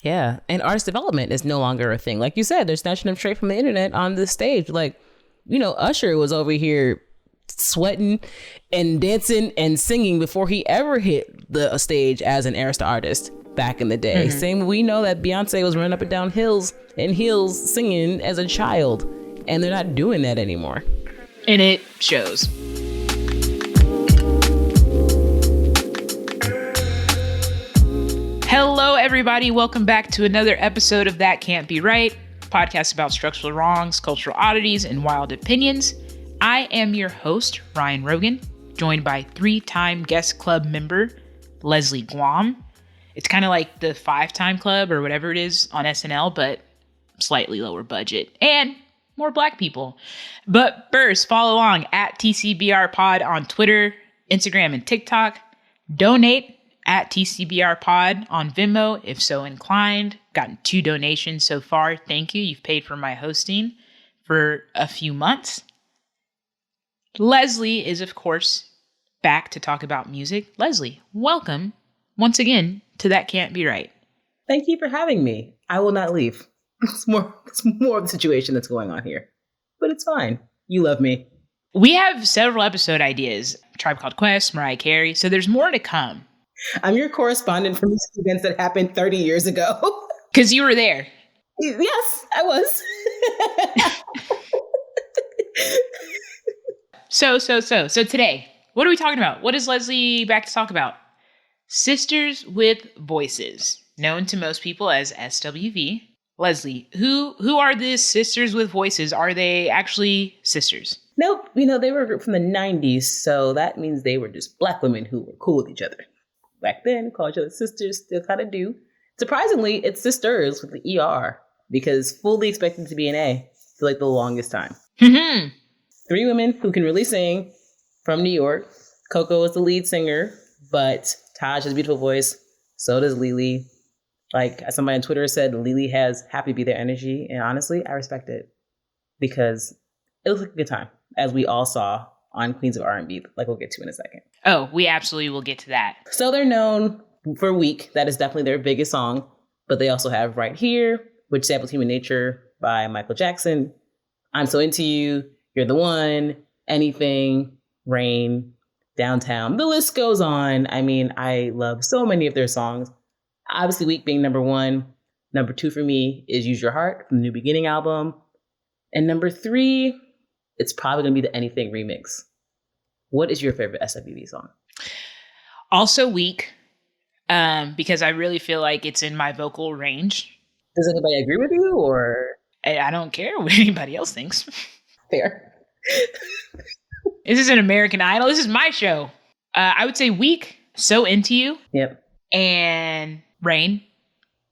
Yeah. And artist development is no longer a thing. Like you said, they're snatching them straight from the internet on this stage. Like, Usher was over here sweating and dancing and singing before he ever hit the stage as an Arista artist back in the day. Mm-hmm. Same, we know that Beyonce was running up and down hills and heels singing as a child, and they're not doing that anymore. And it shows. Hello, everybody. Welcome back to another episode of That Can't Be Right, a podcast about structural wrongs, cultural oddities, and wild opinions. I am your host, Ryan Rogan, joined by three-time guest club member, Lesley Gwam. It's kind of like the 5-time club or whatever it is on SNL, but slightly lower budget and more black people. But first, follow along at TCBR Pod on Twitter, Instagram, and TikTok. Donate at TCBR Pod on Venmo, if so inclined. Gotten 2 donations so far. Thank you. You've paid for my hosting for a few months. Lesley is, of course, back to talk about music. Lesley, welcome once again to That Can't Be Right. Thank you for having me. I will not leave. It's more of the situation that's going on here. But it's fine. You love me. We have several episode ideas. Tribe Called Quest, Mariah Carey. So there's more to come. I'm your correspondent for music events that happened 30 years ago. Because you were there. Yes, I was. So today, what are we talking about? What is Lesley back to talk about? Sisters with Voices, known to most people as SWV. Lesley, who are these Sisters with Voices? Are they actually sisters? Nope. They were a group from the 90s, so that means they were just black women who were cool with each other. Back then, called each other sisters, still kind of do. Surprisingly, it's sisters with the ER, because fully expected to be an A for like the longest time. Mm-hmm. 3 women who can really sing from New York. Coco is the lead singer, but Taj has a beautiful voice. So does Lily. Like somebody on Twitter said, Lily has happy be their energy. And honestly, I respect it because it was a good time, as we all saw on Queens of R&amp, like we'll get to in a second. Oh, we absolutely will get to that. So they're known for Weak. That is definitely their biggest song. But they also have Right Here, which samples Human Nature by Michael Jackson. I'm So Into You, You're the One, Anything, Rain, Downtown. The list goes on. I mean, I love so many of their songs. Obviously, Weak being number 1. Number 2 for me is Use Your Heart from the New Beginning album. And number 3, it's probably going to be the Anything remix. What is your favorite SWV song? Also Weak, because I really feel like it's in my vocal range. Does anybody agree with you, or? I don't care what anybody else thinks. Fair. This is an American Idol. This is my show. I would say Weak, So Into You. Yep. And Rain,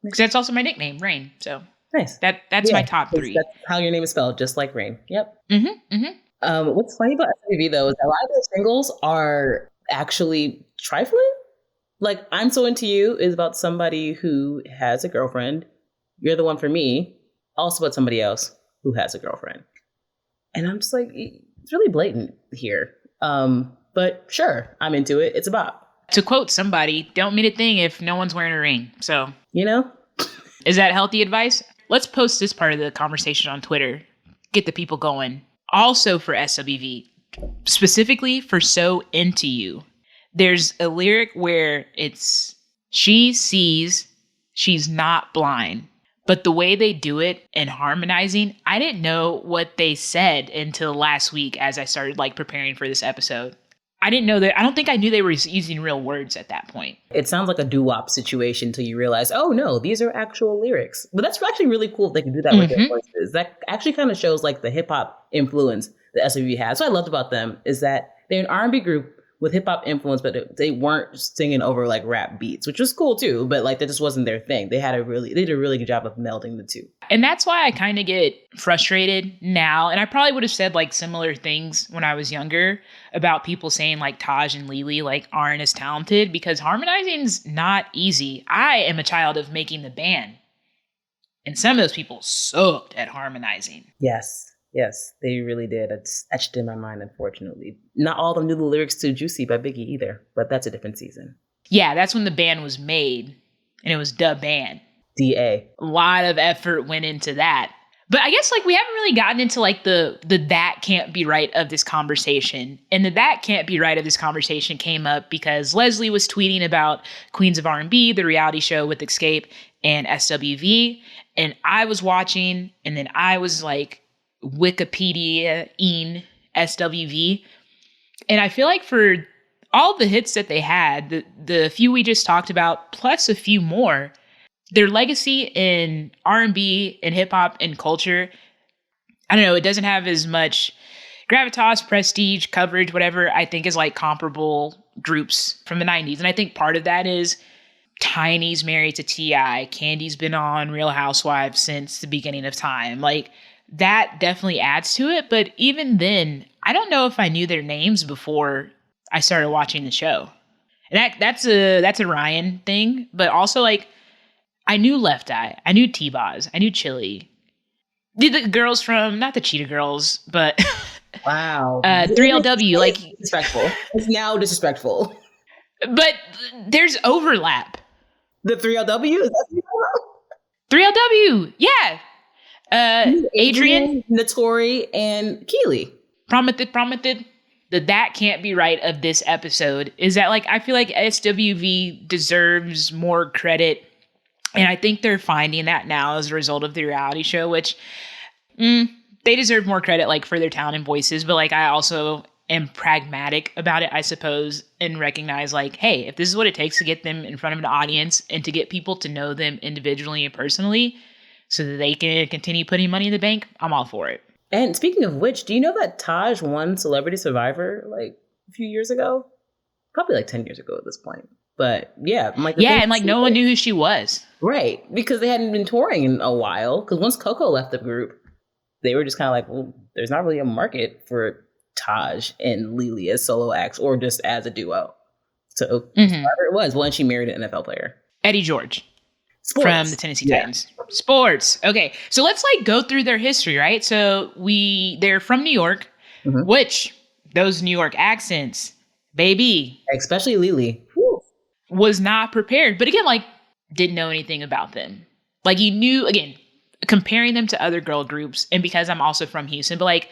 because that's also my nickname, Rain. So nice. That's my top 3. That's how your name is spelled, just like Rain. Yep. Mm-hmm. Mm-hmm. What's funny about SWV though is that a lot of their singles are actually trifling. Like I'm So Into You is about somebody who has a girlfriend. You're the One for Me, also about somebody else who has a girlfriend. And I'm just like, it's really blatant here. But sure, I'm into it. It's a bop. To quote somebody, don't mean a thing if no one's wearing a ring. So, is that healthy advice? Let's post this part of the conversation on Twitter. Get the people going. Also for SWV, specifically for So Into You, there's a lyric where it's, she sees she's not blind. But the way they do it and harmonizing, I didn't know what they said until last week as I started preparing for this episode. I didn't know that. I don't think I knew they were using real words at that point. It sounds like a doo-wop situation until you realize, oh no, these are actual lyrics. But that's actually really cool if they can do that with their voices. That actually kind of shows the hip hop influence that SWV has. What I loved about them is that they're an R&B group with hip hop influence, but they weren't singing over rap beats, which was cool too. But that just wasn't their thing. They did a really good job of melding the two. And that's why I kind of get frustrated now. And I probably would have said similar things when I was younger about people saying Taj and Lily aren't as talented, because harmonizing's not easy. I am a child of making the band, and some of those people sucked at harmonizing. Yes, they really did. It's etched in my mind, unfortunately. Not all of them knew the lyrics to Juicy by Biggie either, but that's a different season. Yeah, that's when the band was made, and it was the band. DA. A lot of effort went into that. But I guess like we haven't really gotten into like the that can't be right of this conversation. And the that can't be right of this conversation came up because Lesley was tweeting about Queens of R&B, the reality show with Xscape and SWV. And I was watching, and then I was like Wikipedia-ing SWV. And I feel like for all the hits that they had, the few we just talked about, plus a few more, their legacy in R&B and hip hop and culture, I don't know, it doesn't have as much gravitas, prestige, coverage, whatever, I think is like comparable groups from the 90s. And I think part of that is Tiny's married to T.I., Candy's been on Real Housewives since the beginning of time. Like that definitely adds to it. But even then, I don't know if I knew their names before I started watching the show. And that's a Ryan thing, but also like I knew Left Eye, I knew T-Boz, I knew Chili. The girls from, not the Cheetah Girls, but wow, 3LW, like disrespectful. It's now disrespectful. But there's overlap. The 3LW? Is that 3LW, yeah. Adrian, Notori, and Keely. Prompted. That can't be right of this episode is that like I feel like SWV deserves more credit. And I think they're finding that now as a result of the reality show, which they deserve more credit like for their talent and voices. But like I also am pragmatic about it, I suppose, and recognize like, hey, if this is what it takes to get them in front of an audience and to get people to know them individually and personally so that they can continue putting money in the bank, I'm all for it. And speaking of which, do you know that Taj won Celebrity Survivor like a few years ago? Probably like 10 years ago at this point. But yeah. And like no one knew who she was. Right. Because they hadn't been touring in a while. Because once Coco left the group, they were just kind of like, well, there's not really a market for Taj and Lily as solo acts or just as a duo. So whatever it was. Well, and she married an NFL player. Eddie George. Sports. From the Tennessee Titans. Sports. Okay. So let's like go through their history, right? So they're from New York, which those New York accents, baby. Especially Lily. Was not prepared. But again, like didn't know anything about them. Like you knew, again, comparing them to other girl groups. And because I'm also from Houston, but like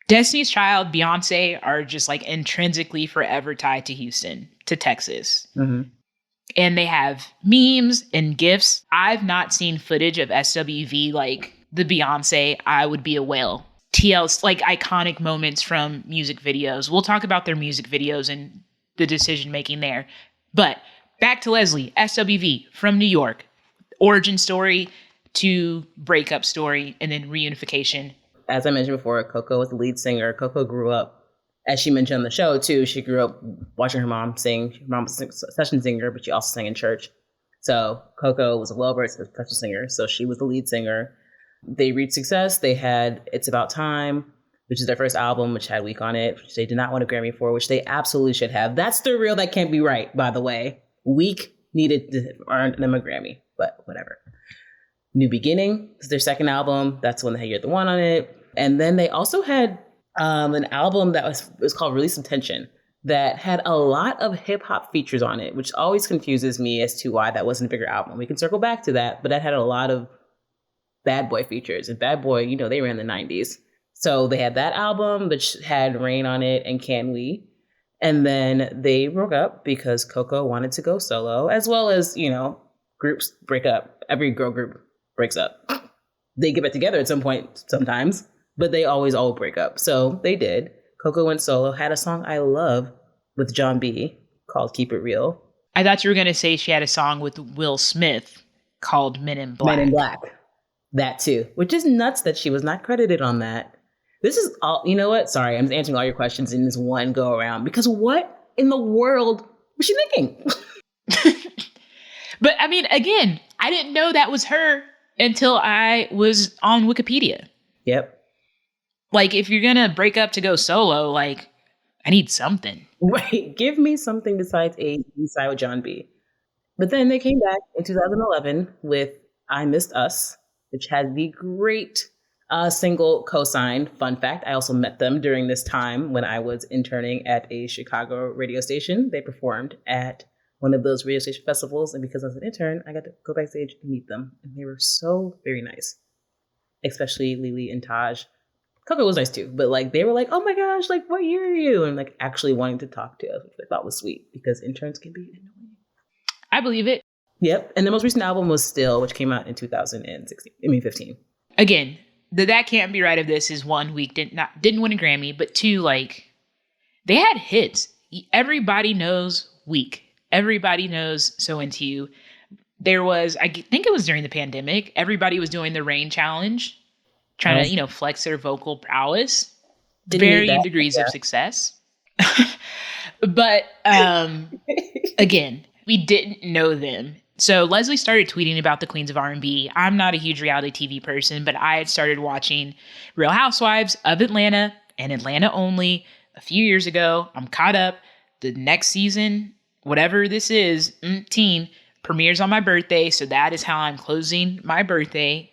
Destiny's Child, Beyonce are just like intrinsically forever tied to Houston, to Texas. And they have memes and GIFs. I've not seen footage of SWV like the Beyonce, I Would Be a Whale. TL's like iconic moments from music videos. We'll talk about their music videos and the decision making there. But back to Lesley, SWV from New York. Origin story to breakup story and then reunification. As I mentioned before, Coco was the lead singer. Coco grew up, as she mentioned on the show too, she grew up watching her mom sing. Her mom was a session singer, but she also sang in church. So Coco was a well-versed professional singer. So she was the lead singer. They reached success. They had It's About Time, which is their first album, which had Week on it, which they did not win a Grammy for, which they absolutely should have. That's the real That Can't Be Right, by the way. Week needed to earn them a Grammy, but whatever. New Beginning is their second album. That's when they had You're the One on it. And then they also had an album that was called Release of Tension that had a lot of hip hop features on it, which always confuses me as to why that wasn't a bigger album. We can circle back to that, but that had a lot of Bad Boy features. And Bad Boy, they ran the 90s. So they had that album, which had Rain on it and Can We. And then they broke up because Coco wanted to go solo, as well as, groups break up. Every girl group breaks up. They get back together at some point sometimes, but they always all break up. So they did. Coco went solo, had a song I love with John B called Keep It Real. I thought you were going to say she had a song with Will Smith called Men in Black. Men in Black. That too, which is nuts that she was not credited on that. This is all, you know what? Sorry, I'm answering all your questions in this one go around because what in the world was she thinking? But I mean, again, I didn't know that was her until I was on Wikipedia. Yep. Like, if you're going to break up to go solo, like, I need something. Right. Give me something besides a B-side with John B. But then they came back in 2011 with I Missed Us, which had the great single co-sign. Fun fact, I also met them during this time when I was interning at a Chicago radio station. They performed at one of those radio station festivals. And because I was an intern, I got to go backstage and meet them. And they were so very nice, especially Lily and Taj. Coco was nice too, but like they were like, oh my gosh, like what year are you? And like actually wanting to talk to us, which I thought was sweet because interns can be annoying. I believe it. Yep. And the most recent album was Still, which came out in 2015. Again, That Can't Be Right of this is one, Week didn't win a Grammy, but two, like they had hits. Everybody knows Week. Everybody knows So Into You. There was, I think it was during the pandemic, everybody was doing the Rain Challenge, trying to, flex their vocal prowess. Varying degrees of success. But again, we didn't know them. So Lesley started tweeting about the Queens of R&B. I'm not a huge reality TV person, but I had started watching Real Housewives of Atlanta and Atlanta only a few years ago. I'm caught up. The next season, whatever this is, premieres on my birthday. So that is how I'm closing my birthday,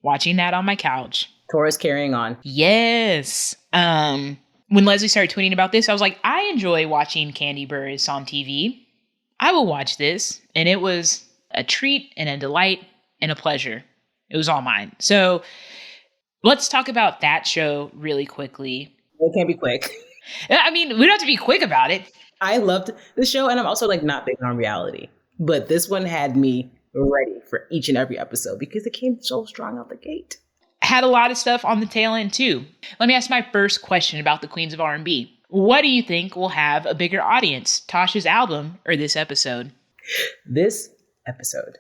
watching that on my couch. Taurus carrying on. Yes. When Lesley started tweeting about this, I was like, I enjoy watching Candy Burris on TV. I will watch this. And it was a treat and a delight and a pleasure. It was all mine. So let's talk about that show really quickly. It can't be quick. I mean, we don't have to be quick about it. I loved the show, and I'm also like not big on reality, but this one had me ready for each and every episode because it came so strong out the gate. Had a lot of stuff on the tail end too. Let me ask my first question about the Queens of R&B. What do you think will have a bigger audience, Tasha's album or this episode? This episode.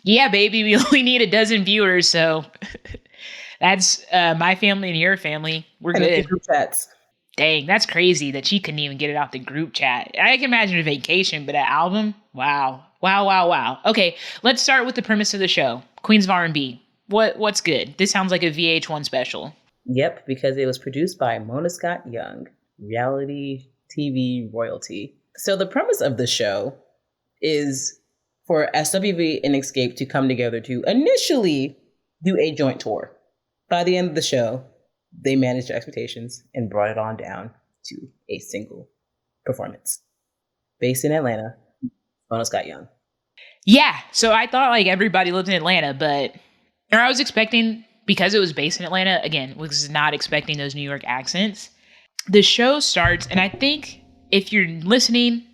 Yeah, baby, we only need 12 viewers, so that's my family and your family. We're good. Group chats. Dang, that's crazy that she couldn't even get it out the group chat. I can imagine a vacation, but an album? Wow. Wow. Okay, let's start with the premise of the show. Queens of R&B. What's good? This sounds like a VH1 special. Yep, because it was produced by Mona Scott Young, reality TV royalty. So the premise of the show is for SWV and Xscape to come together to initially do a joint tour. By the end of the show, they managed their expectations and brought it on down to a single performance. Based in Atlanta, Mona Scott Young. Yeah, so I thought like everybody lived in Atlanta, or I was expecting, because it was based in Atlanta, again, was not expecting those New York accents. The show starts, and I think if you're listening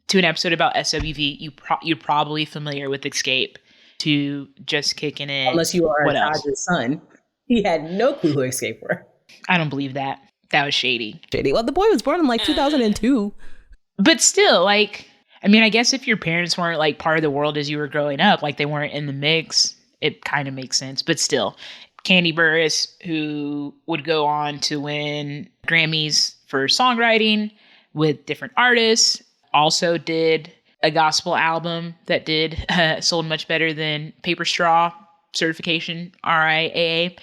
to an episode about SWV, you're probably familiar with Xscape, to just kicking in. Unless you are Taj's son. He had no clue who Xscape were. I don't believe that. That was shady. Well, the boy was born in like 2002. But still, like, I mean, I guess if your parents weren't like part of the world as you were growing up, like they weren't in the mix, it kind of makes sense. But still, Candy Burris, who would go on to win Grammys for songwriting with different artists, also did a gospel album that sold much better than Paper Straw certification, RIAA.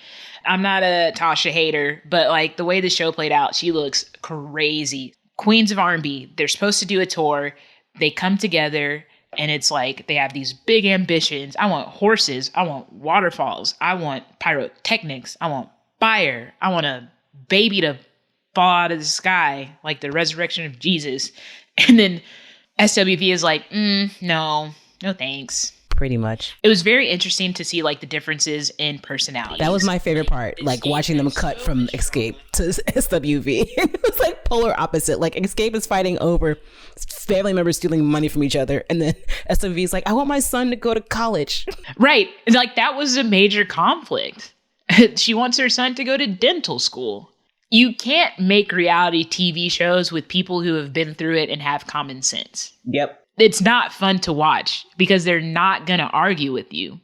I'm not a Tasha hater, but like the way the show played out, she looks crazy. Queens of R&B, they're supposed to do a tour. They come together and it's like they have these big ambitions. I want horses. I want waterfalls. I want pyrotechnics. I want fire. I want a baby to fall out of the sky like the resurrection of Jesus. And then SWV is like, no thanks. Pretty much. It was very interesting to see like the differences in personality. That was my favorite part, like watching them cut from Xscape to SWV. It was like polar opposite. Like Xscape is fighting over family members stealing money from each other, and then SWV is like, I want my son to go to college. Right. Like that was a major conflict. She wants her son to go to dental school. You can't make reality TV shows with people who have been through it and have common sense. Yep. It's not fun to watch because they're not going to argue with you.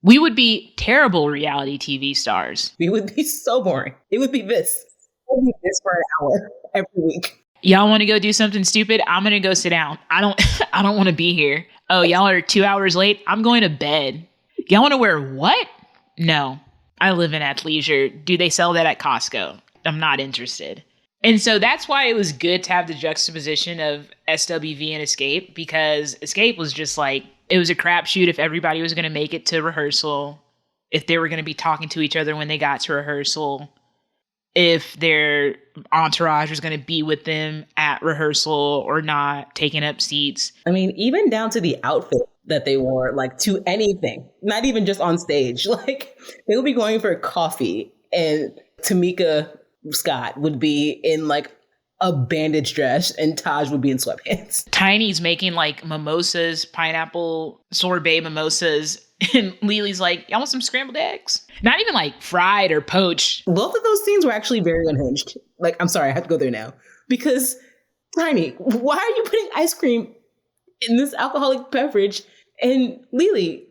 We would be terrible reality TV stars. We would be so boring. It would be this. It would be this for an hour every week. Y'all want to go do something stupid? I'm going to go sit down. I don't want to be here. Oh, y'all are 2 hours late? I'm going to bed. Y'all want to wear what? No. I live in athleisure. Do they sell that at Costco? I'm not interested. And so that's why it was good to have the juxtaposition of SWV and Xscape, because Xscape was just like, it was a crapshoot if everybody was going to make it to rehearsal, if they were going to be talking to each other when they got to rehearsal. if their entourage was going to be with them at rehearsal or not, taking up seats. I mean, even down to the outfit that they wore, like to anything, not even just on stage. Like they would be going for coffee and Tamika Scott would be in like a bandage dress and Taj would be in sweatpants. Tiny's making like mimosas, pineapple sorbet mimosas. And Lily's like, y'all want some scrambled eggs? Not even like fried or poached. Both of those scenes were actually very unhinged. Like, I'm sorry, I have to go there now. Because, Tiny, why are you putting ice cream in this alcoholic beverage? And Lily,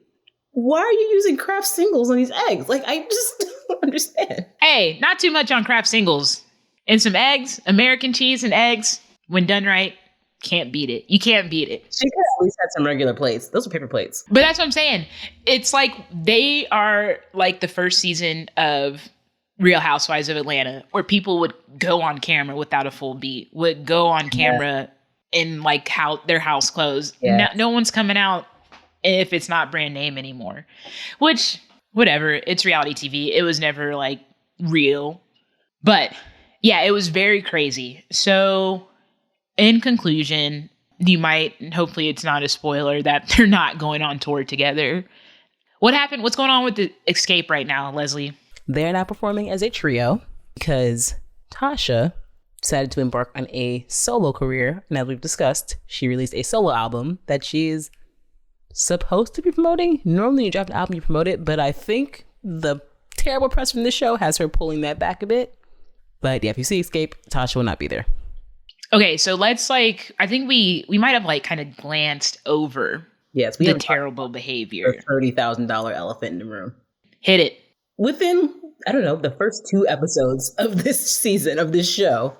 why are you using Kraft singles on these eggs? Like, I just don't understand. Hey, not too much on Kraft singles. And some eggs, American cheese and eggs, when done right, can't beat it. You can't beat it. She could at least had some regular plates. Those were paper plates. But that's what I'm saying. It's like they are like the first season of Real Housewives of Atlanta, where people would go on camera without a full beat, would go on camera in like their house clothes. Yeah. No one's coming out if it's not brand name anymore. Which, whatever, it's reality TV. It was never like real. But yeah, it was very crazy. So in conclusion, hopefully it's not a spoiler that they're not going on tour together. What happened? What's going on with the Xscape right now, Lesley? They're now performing as a trio because Tasha decided to embark on a solo career. And as we've discussed, she released a solo album that she's supposed to be promoting. Normally you drop an album, you promote it, but I think the terrible press from this show has her pulling that back a bit. But yeah, if you see Xscape, Tasha will not be there. Okay, so let's I think we might have like kind of glanced over the terrible behavior. The $30,000 elephant in the room. Hit it. Within, I don't know, the first 2 episodes of this season of this show,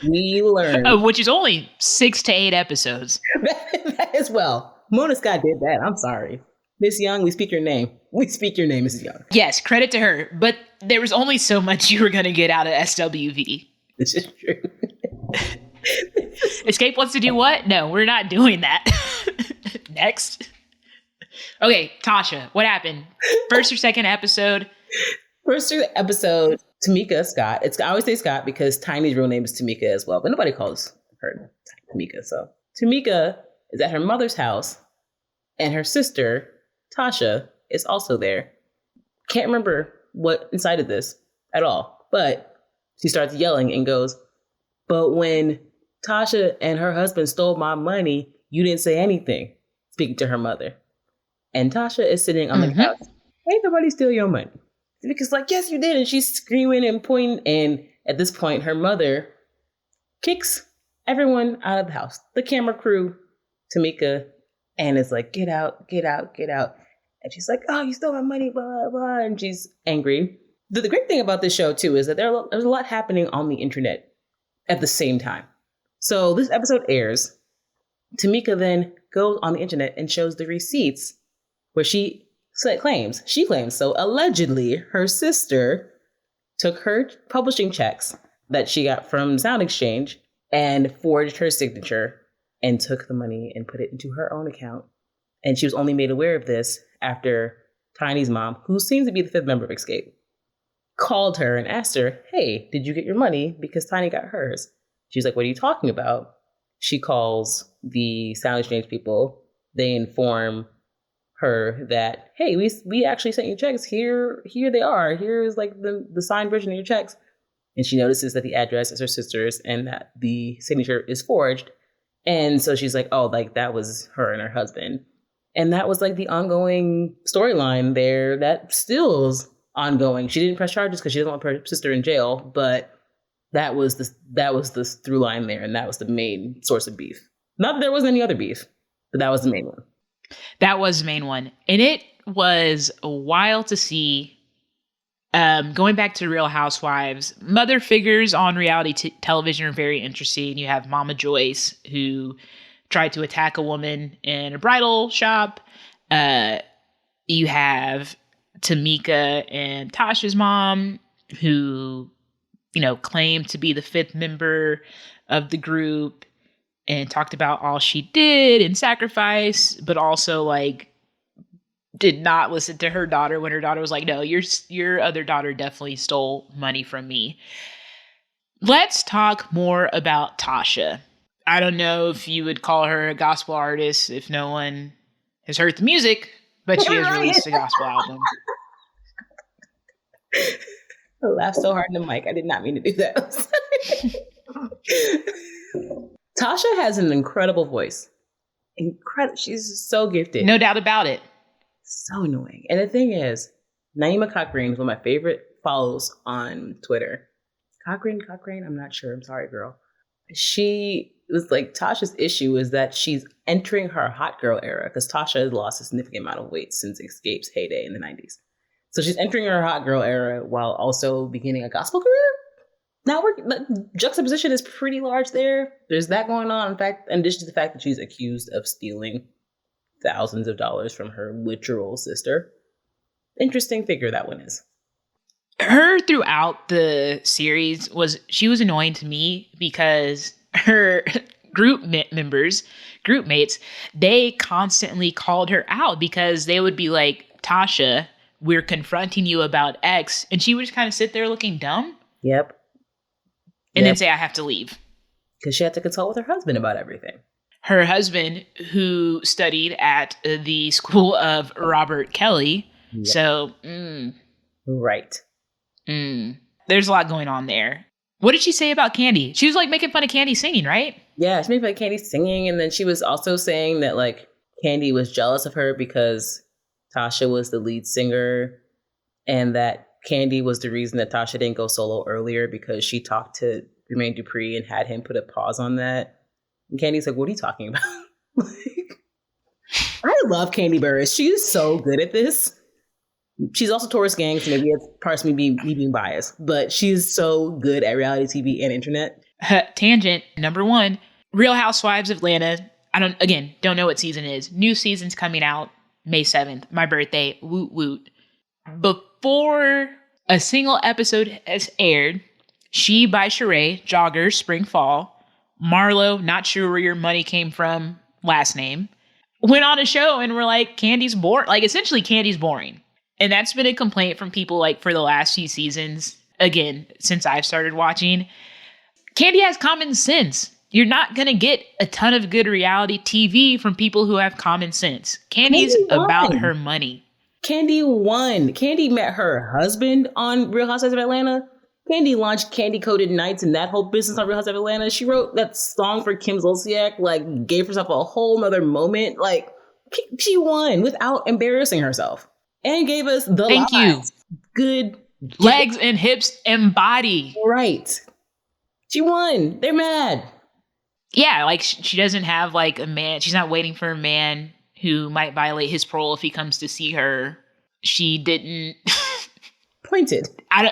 we learned. Which is only 6 to 8 episodes. That as well. Mona Scott did that. I'm sorry. Miss Young, we speak your name. We speak your name, Mrs. Young. Yes, credit to her. But there was only so much you were going to get out of SWV. This is true. Xscape wants to do what? No, we're not doing that. Next. Okay, Tasha, what happened? First or second episode? First episode, Tamika Scott. I always say Scott because Tiny's real name is Tamika as well, but nobody calls her Tamika. So Tamika is at her mother's house and her sister, Tasha, is also there. Can't remember what incited this at all, but she starts yelling and goes, "But when Tasha and her husband stole my money, you didn't say anything," speaking to her mother. And Tasha is sitting on the couch. Ain't nobody steal your money. Tamika's like, "Yes, you did." And she's screaming and pointing. And at this point, her mother kicks everyone out of the house. The camera crew, Tamika, and is like, "Get out, get out, get out." And she's like, "Oh, you stole my money, blah, blah, blah." And she's angry. The great thing about this show, too, is that there's a lot happening on the internet at the same time. So this episode airs. Tamika then goes on the internet and shows the receipts where she claims. So allegedly, her sister took her publishing checks that she got from Sound Exchange and forged her signature and took the money and put it into her own account. And she was only made aware of this after Tiny's mom, who seems to be the 5th member of Xscape, called her and asked her, "Hey, did you get your money? Because Tiny got hers." She's like, "What are you talking about?" She calls the Sound Exchange people. They inform her that, "Hey, we actually sent you checks. Here they are. Here is like the signed version of your checks." And she notices that the address is her sister's and that the signature is forged. And so she's like, "Oh, like that was her and her husband." And that was like the ongoing storyline there that still's ongoing. She didn't press charges because she doesn't want her sister in jail, but that was the through line there, and that was the main source of beef. Not that there wasn't any other beef, but that was the main one. That was the main one. And it was a while to see, going back to Real Housewives, mother figures on reality television are very interesting. You have Mama Joyce, who tried to attack a woman in a bridal shop. You have Tamika and Tasha's mom, who, claimed to be the 5th member of the group and talked about all she did and sacrifice, but also like did not listen to her daughter when her daughter was like, no, your other daughter definitely stole money from me. Let's talk more about Tasha. I don't know if you would call her a gospel artist if no one has heard the music, but she has released a gospel album. I laughed so hard in the mic. I did not mean to do that. Tasha has an incredible voice. She's so gifted. No doubt about it. So annoying. And the thing is, Naima Cochrane is one of my favorite follows on Twitter. Cochrane, I'm not sure. I'm sorry, girl. She was like, Tasha's issue is that she's entering her hot girl era because Tasha has lost a significant amount of weight since Xscape's heyday in the 90s. So she's entering her hot girl era while also beginning a gospel career. Now the juxtaposition is pretty large there. There's that going on. In fact, in addition to the fact that she's accused of stealing thousands of dollars from her literal sister. Interesting figure that one is. Her throughout the series was annoying to me because her group mates, they constantly called her out because they would be like, Tasha, we're confronting you about X. And she would just kind of sit there looking dumb. Yep. And then say, I have to leave. Because she had to consult with her husband about everything. Her husband, who studied at the school of Robert Kelly. Yep. So, Right. There's a lot going on there. What did she say about Candy? She was like making fun of Candy singing, right? Yeah, she made fun of Candy singing. And then she was also saying that like Candy was jealous of her because Tasha was the lead singer and that Candy was the reason that Tasha didn't go solo earlier because she talked to Jermaine Dupri and had him put a pause on that. And Candy's like, what are you talking about? I love Candy Burris. She's so good at this. She's also Taurus Gang, so maybe it's parts of me being biased, but she's so good at reality TV and internet. Tangent number 1, Real Housewives of Atlanta. Don't know what season it is. New season's coming out May 7th, my birthday. Woot woot. Before a single episode has aired, She by Sheree, Jogger, Spring Fall, Marlo, Not Sure Where Your Money Came From, last name, went on a show and were like, Candy's boring. Like, essentially, Candy's boring. And that's been a complaint from people like for the last few seasons. Again, since I've started watching. Candy has common sense. You're not going to get a ton of good reality TV from people who have common sense. Candy's about her money. Candy won. Candy met her husband on Real Housewives of Atlanta. Candy launched Candy Coated Nights and that whole business on Real Housewives of Atlanta. She wrote that song for Kim Zolciak, like gave herself a whole nother moment. Like she won without embarrassing herself and gave us the Thank you. Good legs and hips and body. Right. She won. They're mad. Yeah, like she doesn't have like a man. She's not waiting for a man who might violate his parole if he comes to see her. She didn't. Pointed.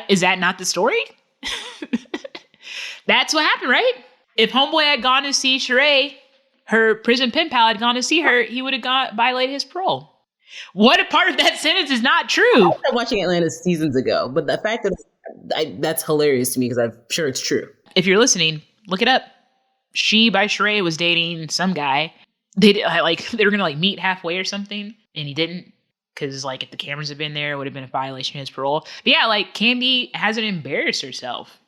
Is that not the story? That's what happened, right? If Homeboy had gone to see Sheree, her prison pen pal had gone to see her, he would have violated his parole. What a part of that sentence is not true? I started watching Atlanta seasons ago, but the fact that that's hilarious to me because I'm sure it's true. If you're listening, look it up. She by Sheree was dating some guy. They were gonna like meet halfway or something, and he didn't because like if the cameras had been there, it would have been a violation of his parole. But yeah, like Candy hasn't embarrassed herself.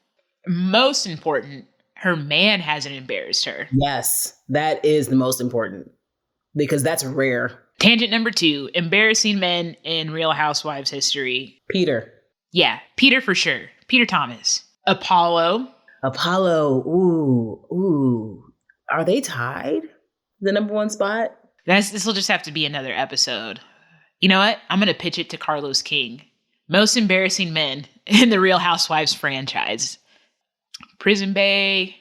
Most important, her man hasn't embarrassed her. Yes, that is the most important because that's rare. Tangent number 2, embarrassing men in Real Housewives history. Peter. Yeah, Peter for sure. Peter Thomas. Apollo. Ooh. Are they tied? The number 1 spot? This will just have to be another episode. You know what? I'm going to pitch it to Carlos King. Most embarrassing men in the Real Housewives franchise. Prison Bay.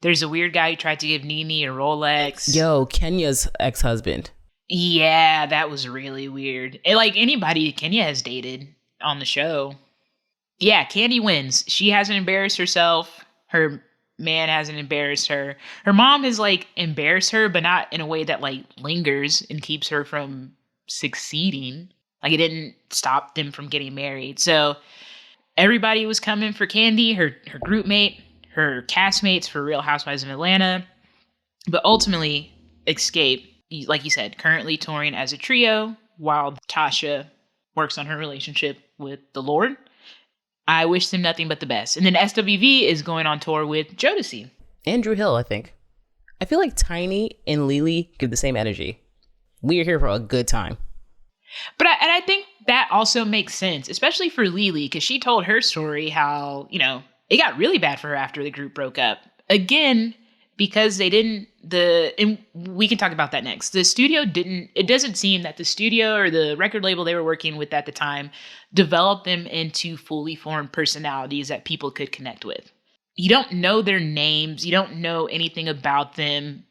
There's a weird guy who tried to give Nene a Rolex. Yo, Kenya's ex-husband. Yeah, that was really weird. Like anybody Kenya has dated on the show. Yeah, Candy wins. She hasn't embarrassed herself. Her man hasn't embarrassed her. Her mom has like embarrassed her, but not in a way that like lingers and keeps her from succeeding. Like it didn't stop them from getting married. So everybody was coming for Candy, her group mate, her castmates for Real Housewives of Atlanta. But ultimately, Xscape like you said, currently touring as a trio while Tasha works on her relationship with the Lord. I wish them nothing but the best. And then SWV is going on tour with Jodeci. And Drew Hill, I think. I feel like Tiny and Lily give the same energy. We are here for a good time. But I think that also makes sense, especially for Lily, because she told her story how, it got really bad for her after the group broke up. Again, because they didn't, and we can talk about that next. It doesn't seem that the studio or the record label they were working with at the time developed them into fully formed personalities that people could connect with. You don't know their names. You don't know anything about them.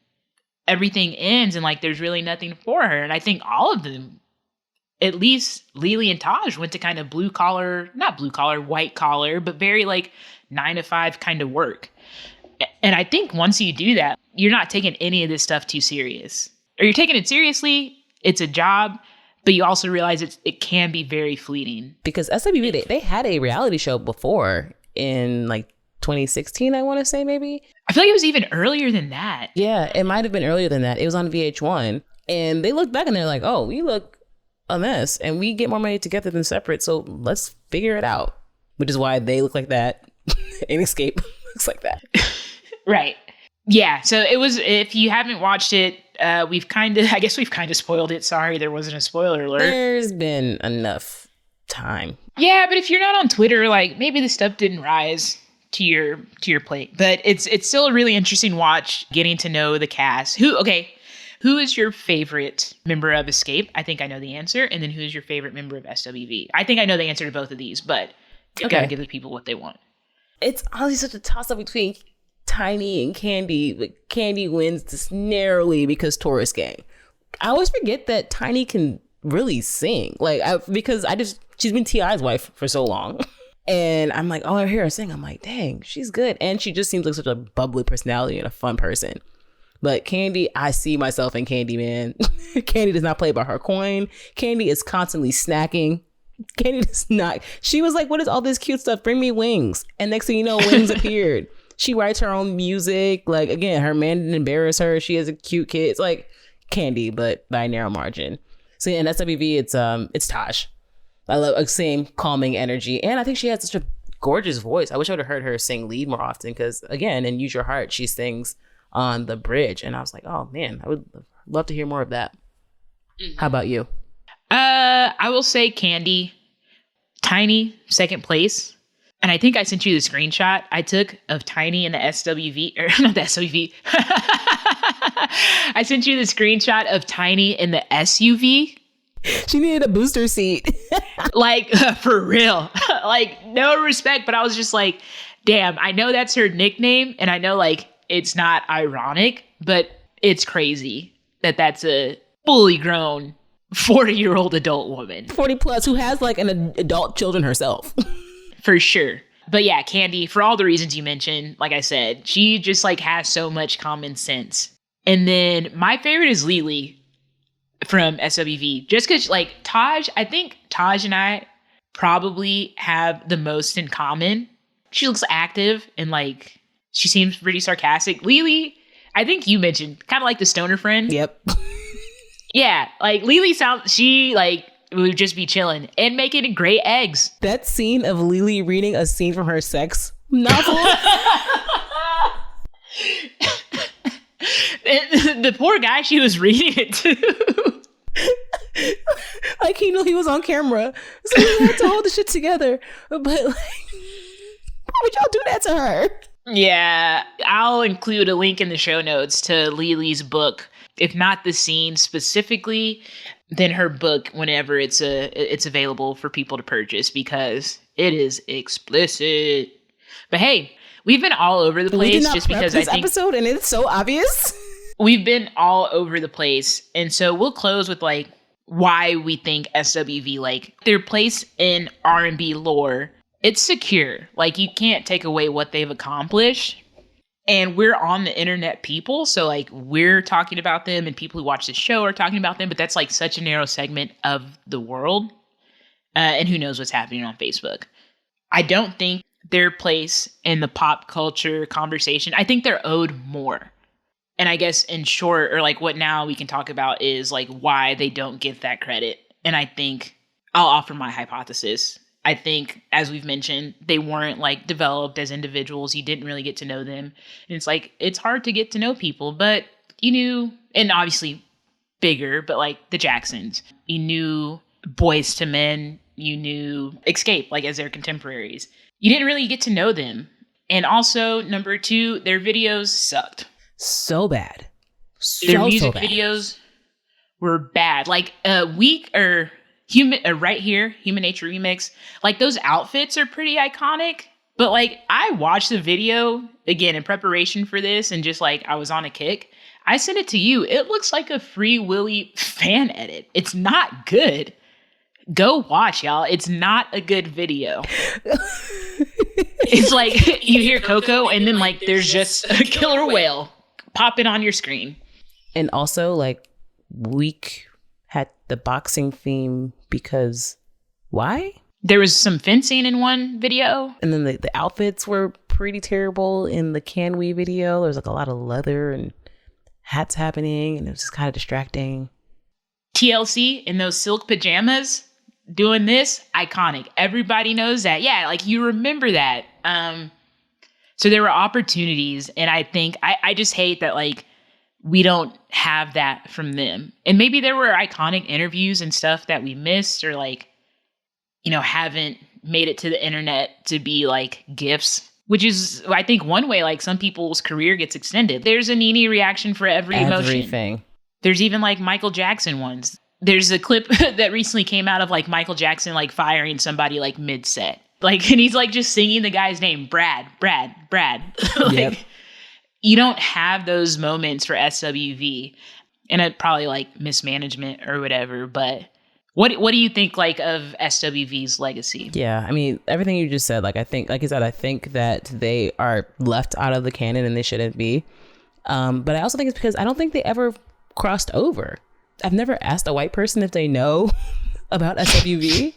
Everything ends and there's really nothing for her. And I think all of them, at least Lily and Taj, went to kind of not blue collar, white collar, but very 9-to-5 kind of work. And I think once you do that, you're not taking any of this stuff too serious. Or you're taking it seriously, it's a job, but you also realize it can be very fleeting. Because SWV, they had a reality show before in 2016, I want to say, maybe. I feel like it was even earlier than that. Yeah, it might have been earlier than that. It was on VH1. And they look back and they're like, oh, we look a mess and we get more money together than separate. So let's figure it out. Which is why they look like that. And Xscape looks like that. Right. Yeah. So it was, if you haven't watched it, we've kind of spoiled it. Sorry, there wasn't a spoiler alert. There's been enough time. Yeah, but if you're not on Twitter, maybe the stuff didn't rise to your plate. But it's still a really interesting watch, getting to know the cast. Who is your favorite member of Xscape? I think I know the answer. And then who is your favorite member of SWV? I think I know the answer to both of these, but you gotta give the people what they want. It's honestly such a toss-up between Tiny and Candy, but Candy wins this narrowly because Taurus Gang. I always forget that Tiny can really sing. Because she's been T.I.'s wife for so long. And I'm like, oh, I hear her sing. I'm like, dang, she's good. And she just seems like such a bubbly personality and a fun person. But Candy, I see myself in Candy, man. Candy does not play by her coin. Candy is constantly snacking. Candy does not. She was like, what is all this cute stuff? Bring me wings. And next thing you know, wings appeared. She writes her own music. Again, her man didn't embarrass her. She has a cute kid. It's like Candy, but by a narrow margin. So in SWV, it's Taj. I love a same calming energy. And I think she has such a gorgeous voice. I wish I would have heard her sing lead more often because, again, in Use Your Heart, she sings on the bridge. And I was like, oh, man, I would love to hear more of that. Mm-hmm. How about you? I will say Candy. Tiny, second place. And I think I sent you the screenshot I took of Tiny in the SWV, or not the SWV. I sent you the screenshot of Tiny in the SUV. She needed a booster seat. For real. No respect, but I was just like, damn, I know that's her nickname, and I know, it's not ironic, but it's crazy that that's a fully grown 40-year-old adult woman. 40 plus, who has, an adult children herself. For sure. But yeah, Candy, for all the reasons you mentioned, like I said, she just has so much common sense. And then my favorite is Lily from SWV. Just because, Taj, I think Taj and I probably have the most in common. She looks active and, she seems pretty sarcastic. Lily, I think you mentioned, kind of like the stoner friend. Yep. Yeah, Lily she would just be chilling and making great eggs. That scene of Lily reading a scene from her sex novel. The poor guy she was reading it to. He knew he was on camera, so he had to hold the shit together. But why would y'all do that to her? Yeah, I'll include a link in the show notes to Lily's book. If not the scene specifically, then her book whenever it's available for people to purchase, because it is explicit. But hey, we've been all over the place just because I think episode, and it's so obvious. We've been all over the place, and so we'll close with why we think SWV their place in R&B lore. It's secure. You can't take away what they've accomplished. And we're on the internet people, so we're talking about them, and people who watch the show are talking about them, but that's such a narrow segment of the world. And who knows what's happening on Facebook. I don't think their place in the pop culture conversation, I think they're owed more. And I guess in short, or like what now we can talk about is like why they don't get that credit. And I think I'll offer my hypothesis. I think, as we've mentioned, they weren't like developed as individuals. You didn't really get to know them. And it's like, it's hard to get to know people, but you knew, and obviously bigger, but like the Jacksons, you knew Boyz II Men, you knew Xscape, like as their contemporaries. You didn't really get to know them. And also, number two, their videos sucked. So bad. Their music videos were bad. Like Weak or Right Here, Human Nature Remix, like those outfits are pretty iconic. But like I watched the video again in preparation for this and just like I was on a kick. I sent it to you. It looks like a Free Willy fan edit. It's not good. Go watch, y'all. It's not a good video. It's like you hear Coco and then like there's just a killer whale popping on your screen. And also like Weak had the boxing theme because why? There was some fencing in one video. And then the outfits were pretty terrible in the Can We video. There was like a lot of leather and hats happening and it was just kind of distracting. TLC in those silk pajamas doing this, iconic. Everybody knows that. Yeah, like you remember that. So there were opportunities, and I think I just hate that like we don't have that from them. And maybe there were iconic interviews and stuff that we missed or like, you know, haven't made it to the internet to be like GIFs, which is, I think, one way like some people's career gets extended. There's a Nene reaction for every emotion. Everything. There's even like Michael Jackson ones. There's a clip that recently came out of like Michael Jackson like firing somebody like mid-set. Like, and he's like just singing the guy's name, Brad. Like, yep. You don't have those moments for SWV, and it probably like mismanagement or whatever. But what do you think like of SWV's legacy? Yeah, I mean everything you just said. Like I think, like you said, I think that they are left out of the canon and they shouldn't be. But I also think it's because I don't think they ever crossed over. I've never asked a white person if they know about SWV,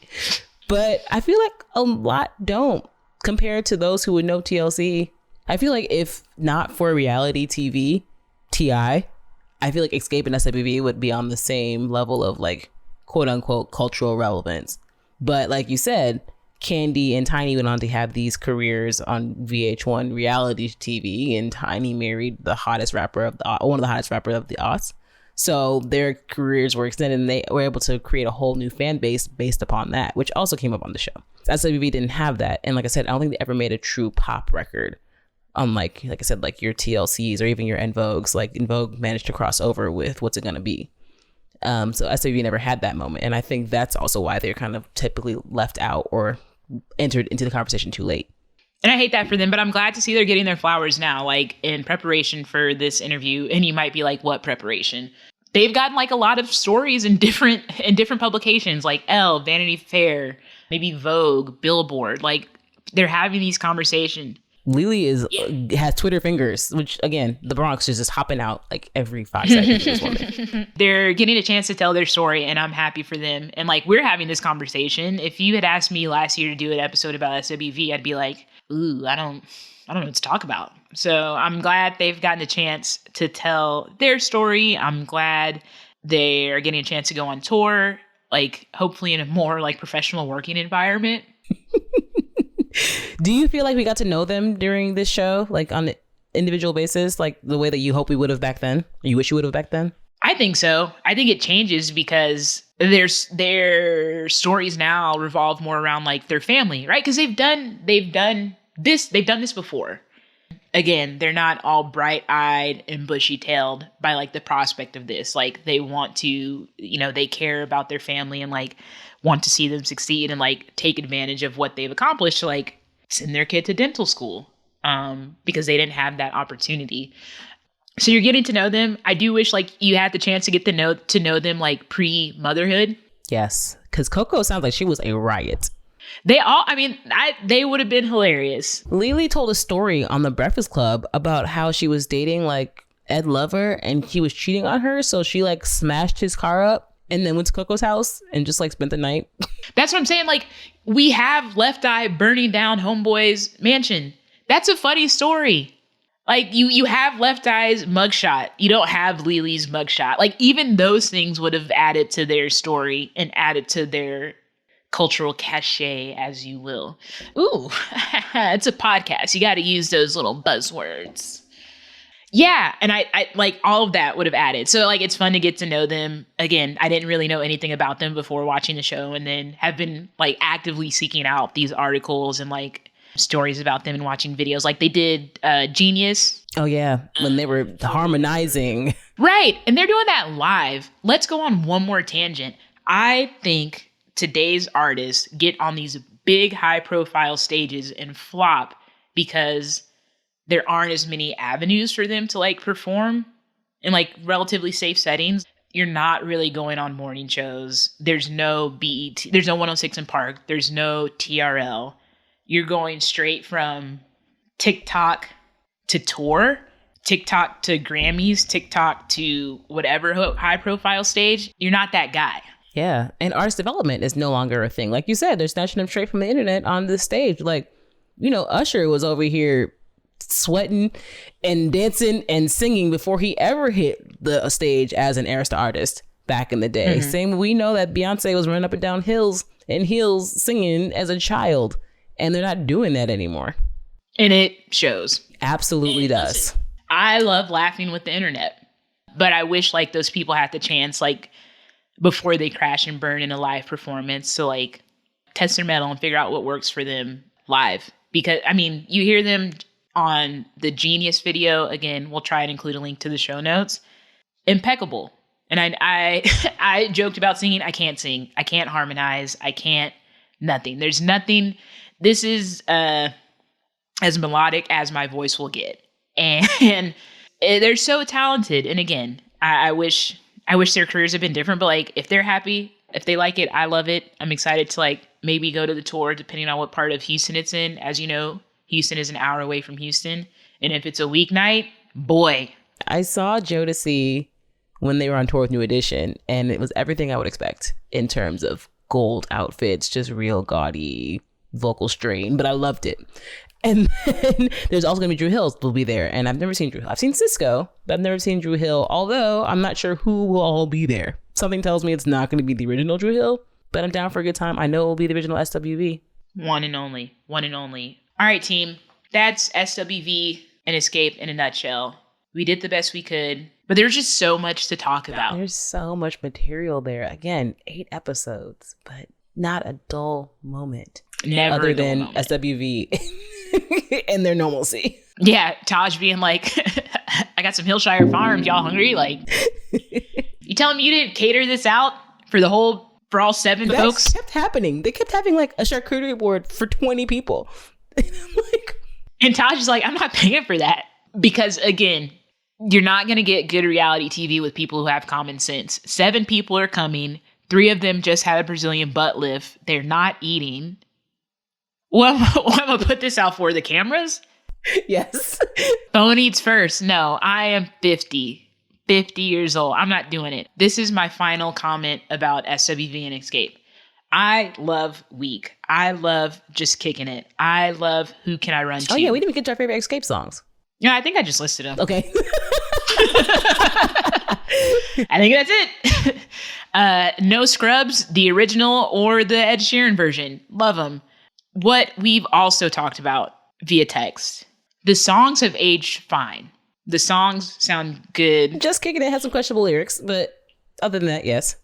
but I feel like a lot don't compared to those who would know TLC. I feel like if not for reality TV, TI, I feel like Xscape and SWV would be on the same level of like quote unquote cultural relevance. But like you said, Candy and Tiny went on to have these careers on VH1 reality TV, and Tiny married the hottest rapper of one of the hottest rappers of the aughts. So their careers were extended and they were able to create a whole new fan base based upon that, which also came up on the show. SWV didn't have that. And like I said, I don't think they ever made a true pop record. Unlike, like I said, like your TLCs or even your En Vogues. Like En Vogue managed to cross over with What's It Gonna Be? So SWV never had that moment. And I think that's also why they're kind of typically left out or entered into the conversation too late. And I hate that for them, but I'm glad to see they're getting their flowers now, like in preparation for this interview. And you might be like, what preparation? They've gotten like a lot of stories in different publications, like Elle, Vanity Fair, maybe Vogue, Billboard. Like they're having these conversations. Lily has Twitter fingers, which again, the Bronx is just hopping out like every 5 seconds. This woman. They're getting a chance to tell their story, and I'm happy for them. And like we're having this conversation. If you had asked me last year to do an episode about SWV, I'd be like, ooh, I don't know what to talk about. So I'm glad they've gotten a chance to tell their story. I'm glad they are getting a chance to go on tour, like hopefully in a more like professional working environment. Do you feel like we got to know them during this show, like on an individual basis, like the way that you hope we would have back then? Or you wish you would have back then? I think so. I think it changes because their stories now revolve more around like their family, right? Because they've done this before. Again, they're not all bright-eyed and bushy-tailed by like the prospect of this. Like they want to, they care about their family and like want to see them succeed and like take advantage of what they've accomplished to like send their kid to dental school because they didn't have that opportunity. So you're getting to know them. I do wish like you had the chance to get to know them like pre-motherhood. Yes, because Coco sounds like she was a riot. They would have been hilarious. Lily told a story on the Breakfast Club about how she was dating like Ed Lover and he was cheating on her. So she like smashed his car up and then went to Coco's house and just like spent the night. That's what I'm saying. Like we have Left Eye burning down Homeboy's mansion. That's a funny story. Like you have Left Eye's mugshot. You don't have Lily's mugshot. Like even those things would have added to their story and added to their cultural cachet, as you will. Ooh, it's a podcast. You got to use those little buzzwords. Yeah, and I like all of that would have added. So like it's fun to get to know them. Again, I didn't really know anything about them before watching the show, and then have been like actively seeking out these articles and like stories about them and watching videos. Like they did Genius. Oh yeah, when they were harmonizing. Right, and they're doing that live. Let's go on one more tangent. I think today's artists get on these big high profile stages and flop because there aren't as many avenues for them to like perform in like relatively safe settings. You're not really going on morning shows. There's no BET. There's no 106 in Park. There's no TRL. You're going straight from TikTok to tour, TikTok to Grammys, TikTok to whatever high profile stage. You're not that guy. Yeah. And artist development is no longer a thing. Like you said, they're snatching them straight from the internet on this stage. Like, you know, Usher was over here sweating and dancing and singing before he ever hit the stage as an Arista artist back in the day. Mm-hmm. Same, we know that Beyonce was running up and down hills and heels singing as a child, and they're not doing that anymore. And it shows. Absolutely does. I love laughing with the internet, but I wish like those people had the chance, like before they crash and burn in a live performance, to like test their metal and figure out what works for them live. Because I mean, you hear them on the Genius video. Again, we'll try and include a link to the show notes. Impeccable. And I I joked about singing. I can't sing. I can't harmonize. I can't nothing. There's nothing. This is as melodic as my voice will get. And they're so talented. And again, I wish their careers had been different, but like if they're happy, if they like it, I love it. I'm excited to like maybe go to the tour depending on what part of Houston it's in. As you know, Houston is an hour away from Houston. And if it's a weeknight, boy. I saw Jodeci when they were on tour with New Edition, and it was everything I would expect in terms of gold outfits, just real gaudy vocal strain, but I loved it. And then there's also going to be Drew Hill will be there, and I've never seen Drew Hill. I've seen Cisco, but I've never seen Drew Hill, although I'm not sure who will all be there. Something tells me it's not going to be the original Drew Hill, but I'm down for a good time. I know it will be the original SWV. One and only. All right, team. That's SWV and Xscape in a nutshell. We did the best we could, but there's just so much to talk about. There's so much material there. Again, 8 episodes, but not a dull moment. Never other than moment. SWV and their normalcy. Yeah, Taj being like, I got some Hillshire Farms. Y'all hungry? Like, you telling me you didn't cater this out for all 7 folks? That kept happening. They kept having like a charcuterie board for 20 people. And Taj is like, I'm not paying for that. Because again, you're not going to get good reality TV with people who have common sense. 7 people are coming. 3 of them just had a Brazilian butt lift. They're not eating. Well, I'm going to put this out for the cameras. Yes. Phone eats first. No, I am 50 years old. I'm not doing it. This is my final comment about SWV and Xscape. I love Weak. I love Just Kicking It. I love Who Can I Run To? Oh yeah, we didn't even get to our favorite Xscape songs. Yeah, I think I just listed them. Okay. I think that's it. No Scrubs, the original or the Ed Sheeran version. Love them. What we've also talked about via text. The songs have aged fine. The songs sound good. Just Kicking It has some questionable lyrics, but other than that, yes.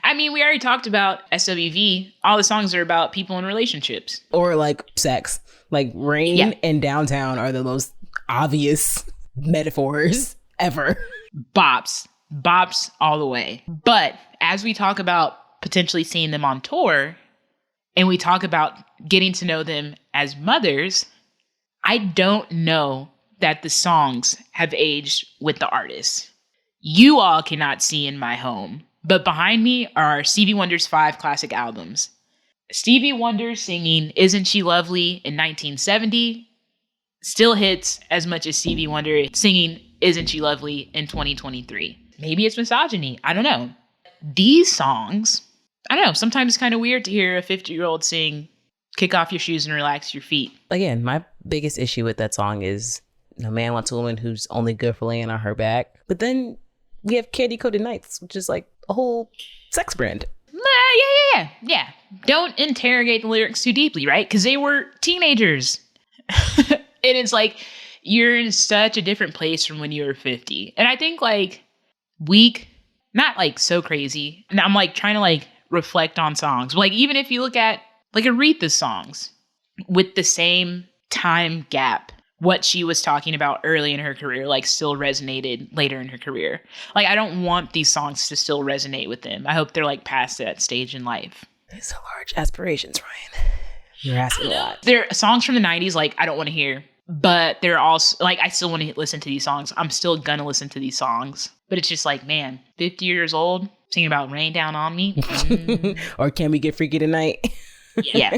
I mean, we already talked about SWV. All the songs are about people in relationships. Or like sex. Like Rain and Downtown are the most obvious metaphors ever. Bops all the way. But as we talk about potentially seeing them on tour, and we talk about getting to know them as mothers, I don't know that the songs have aged with the artists. You all cannot see in my home, but behind me are Stevie Wonder's 5 classic albums. Stevie Wonder singing Isn't She Lovely in 1970 still hits as much as Stevie Wonder singing Isn't She Lovely in 2023. Maybe it's misogyny. I don't know. These songs, I don't know. Sometimes it's kind of weird to hear a 50-year-old sing Kick Off Your Shoes and Relax Your Feet. Again, my biggest issue with that song is a man wants a woman who's only good for laying on her back. But then we have Candy Coated Nights, which is like a whole sex brand. Yeah. Don't interrogate the lyrics too deeply, right? Because they were teenagers. And it's like, you're in such a different place from when you were 50. And I think like weak, not like so crazy. And I'm like trying to like reflect on songs. Like even if you look at like Aretha's songs with the same time gap, what she was talking about early in her career, like still resonated later in her career. Like I don't want these songs to still resonate with them. I hope they're like past that stage in life. These are large aspirations, Ryan. You're asking a lot. There are songs from the 90s like I don't want to hear. But they're also like, I still want to listen to these songs. I'm still gonna listen to these songs. But it's just like, man, 50 years old, singing about Rain Down on Me. Or Can We Get Freaky Tonight? Yeah.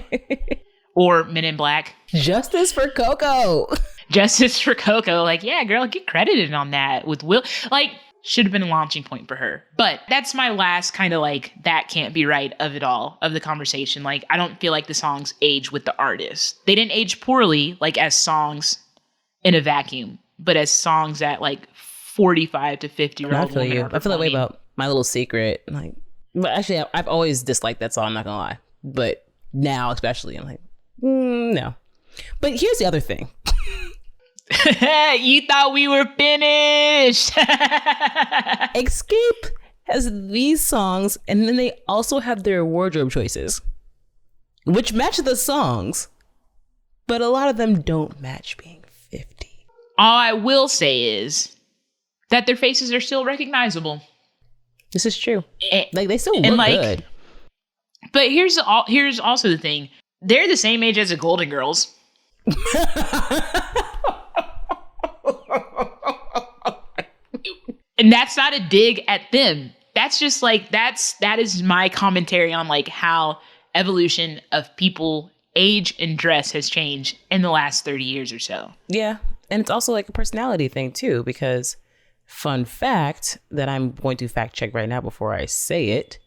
Or Men in Black. Justice for Coco. Justice for Coco. Like, yeah, girl, get credited on that with Will. Like, should have been a launching point for her. But that's my last kind of like, that can't be right of it all, of the conversation. Like, I don't feel like the songs age with the artist. They didn't age poorly, like as songs in a vacuum, but as songs that like 45 to 50-year-old I feel women you. are I feel that way performing. about My Little Secret. Like, but actually, I've always disliked that song, I'm not gonna lie. But now, especially, I'm like, no. But here's the other thing. You thought we were finished. Xscape has these songs, and then they also have their wardrobe choices, which match the songs, but a lot of them don't match being 50. All I will say is that their faces are still recognizable. This is true. And, Like, they still look like, good. But here's also the thing. They're the same age as the Golden Girls. And that's not a dig at them. That's just like, that is my commentary on like how evolution of people, age and dress has changed in the last 30 years or so. Yeah. And it's also like a personality thing too, because fun fact that I'm going to fact check right now before I say it.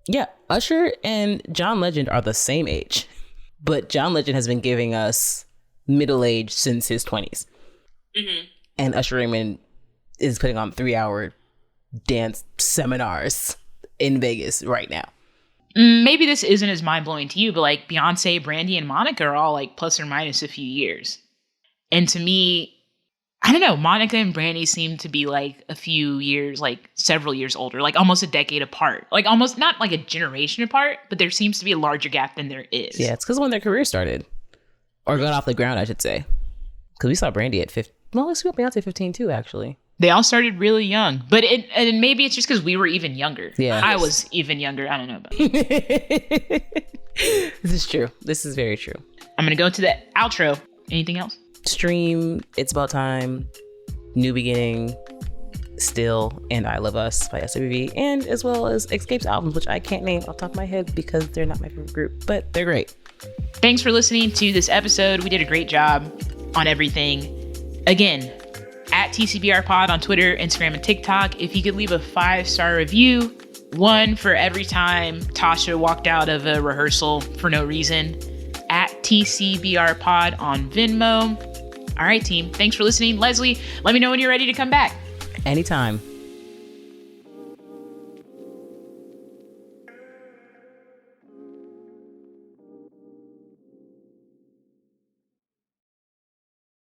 Yeah, Usher and John Legend are the same age, but John Legend has been giving us middle age since his 20s. Mm-hmm. And Usher Raymond is putting on 3-hour dance seminars in Vegas right now. Maybe this isn't as mind-blowing to you, but like Beyonce, Brandy, and Monica are all like plus or minus a few years. And to me, I don't know, Monica and Brandy seem to be like a few years, like several years older, like almost a decade apart. Like almost not like a generation apart, but there seems to be a larger gap than there is. Yeah, it's because when their career started. Or got off the ground, I should say. Because we saw Brandy at 15. Well, we saw Beyonce 15 too, actually. They all started really young, but and maybe it's just because we were even younger. Yeah, I was even younger. I don't know about it. This is true. This is very true. I'm going to go to the outro. Anything else? Stream It's About Time, New Beginning, Still, and I Love Us by SWV, and as well as Xscape's albums, which I can't name off the top of my head because they're not my favorite group, but they're great. Thanks for listening to this episode. We did a great job on everything. Again, at TCBR Pod on Twitter, Instagram, and TikTok. If you could leave a 5-star review, one for every time Tasha walked out of a rehearsal for no reason. At TCBR Pod on Venmo. All right, team. Thanks for listening. Lesley, let me know when you're ready to come back. Anytime.